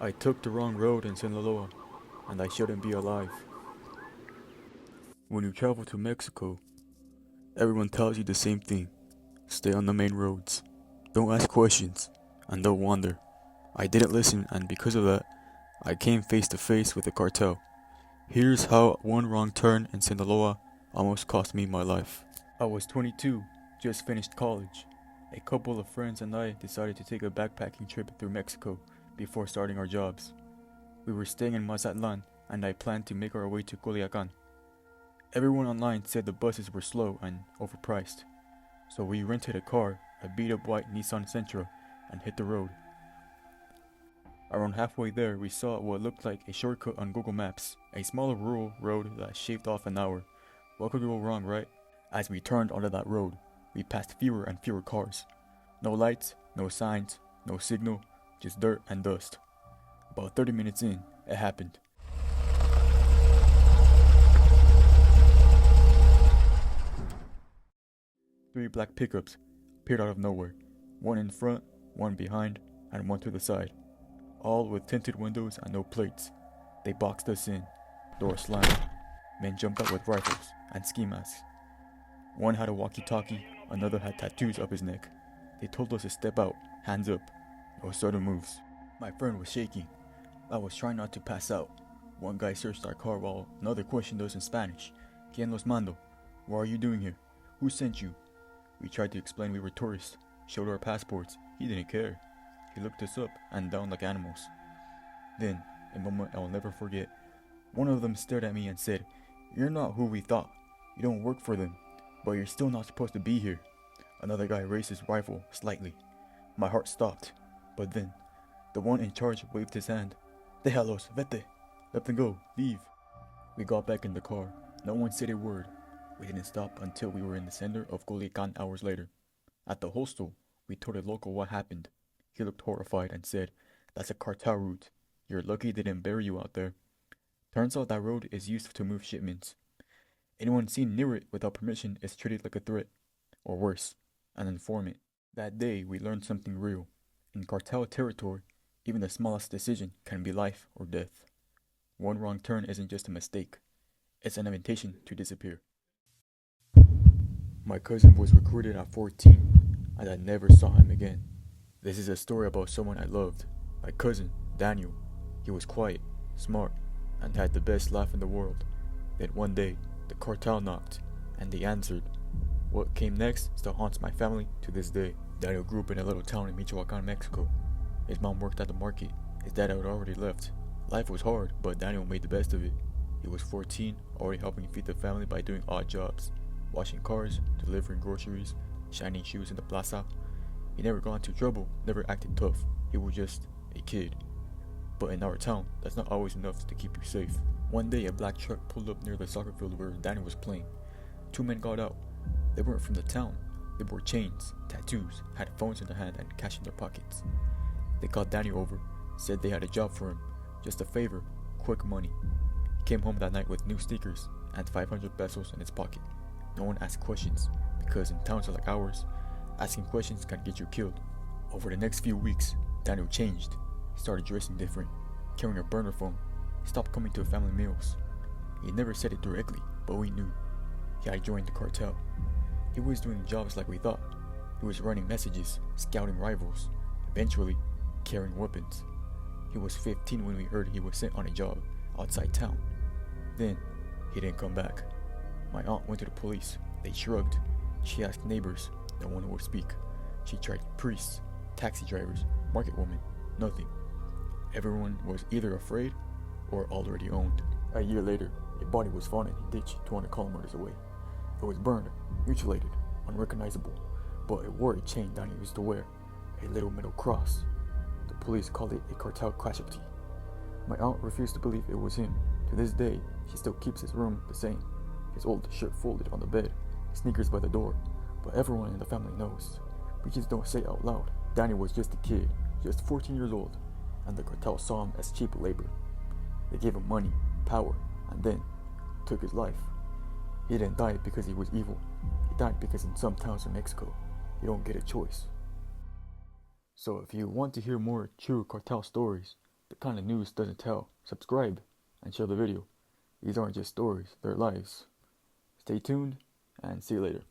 I took the wrong road in Sinaloa, and I shouldn't be alive. When you travel to Mexico, everyone tells you the same thing. Stay on the main roads. Don't ask questions, and don't wander. I didn't listen, and because of that, I came face to face with the cartel. Here's how one wrong turn in Sinaloa almost cost me my life. I was 22, just finished college. A couple of friends and I decided to take a backpacking trip through Mexico before starting our jobs. We were staying in Mazatlan, and I planned to make our way to Culiacan. Everyone online said the buses were slow and overpriced, so we rented a car, a beat-up white Nissan Sentra, and hit the road. Around halfway there, we saw what looked like a shortcut on Google Maps, a smaller rural road that shaved off an hour. What could go wrong, right? As we turned onto that road, we passed fewer and fewer cars. No lights, no signs, no signal, just dirt and dust. About 30 minutes in, it happened. Three black pickups appeared out of nowhere, one in front, one behind, and one to the side, all with tinted windows and no plates. They boxed us in, doors slammed, men jumped out with rifles and ski masks. One had a walkie-talkie, another had tattoos up his neck. They told us to step out, hands up, no sudden moves. My friend was shaking. I was trying not to pass out. One guy searched our car while another questioned us in Spanish. ¿Quién los mando? What are you doing here? Who sent you? We tried to explain we were tourists, showed our passports. He didn't care. He looked us up and down like animals. Then, a moment I will never forget, one of them stared at me and said, "You're not who we thought. You don't work for them, but you're still not supposed to be here." Another guy raised his rifle slightly. My heart stopped, but then, the one in charge waved his hand. "Déjalos, vete. Let them go, leave." We got back in the car. No one said a word. We didn't stop until we were in the center of Culiacan hours later. At the hostel, we told a local what happened. He looked horrified and said, "That's a cartel route. You're lucky they didn't bury you out there." Turns out that road is used to move shipments. Anyone seen near it without permission is treated like a threat, or worse, an informant. That day, we learned something real. In cartel territory, even the smallest decision can be life or death. One wrong turn isn't just a mistake. It's an invitation to disappear. My cousin was recruited at 14, and I never saw him again. This is a story about someone I loved. My cousin, Daniel. He was quiet, smart, and had the best laugh in the world. Then one day, the cartel knocked, and they answered. What came next still haunts my family to this day. Daniel grew up in a little town in Michoacan, Mexico. His mom worked at the market. His dad had already left. Life was hard, but Daniel made the best of it. He was 14, already helping feed the family by doing odd jobs. Washing cars, delivering groceries, shining shoes in the plaza. He never got into trouble, never acted tough. He was just a kid. But in our town, that's not always enough to keep you safe. One day, a black truck pulled up near the soccer field where Daniel was playing. Two men got out. They weren't from the town. They wore chains, tattoos, had phones in their hand, and cash in their pockets. They called Daniel over, said they had a job for him, just a favor, quick money. He came home that night with new sneakers and 500 pesos in his pocket. No one asked questions, because in towns like ours, asking questions can get you killed. Over the next few weeks, Daniel changed. He started dressing different, carrying a burner phone. He stopped coming to family meals. He never said it directly, but we knew. He had joined the cartel. He was doing jobs like we thought. He was writing messages, scouting rivals, eventually carrying weapons. He was 15 when we heard he was sent on a job outside town. Then, he didn't come back. My aunt went to the police. They shrugged. She asked neighbors. No one would speak. She tried priests, taxi drivers, market women. Nothing. Everyone was either afraid or already owned. A year later, a body was found in a ditch 200 kilometers away. It was burned, mutilated, unrecognizable, but it wore a chain Danny used to wear, a little metal cross. The police called it a cartel casualty. My aunt refused to believe it was him. To this day, she still keeps his room the same. His old shirt folded on the bed, his sneakers by the door, but everyone in the family knows. We just don't say it out loud. Danny was just a kid, just 14 years old, and the cartel saw him as cheap labor. They gave him money, power, and then took his life. He didn't die because he was evil. He died because in some towns in Mexico, you don't get a choice. So if you want to hear more true cartel stories, the kind of news doesn't tell. Subscribe and share the video. These aren't just stories, they're lives. Stay tuned and see you later.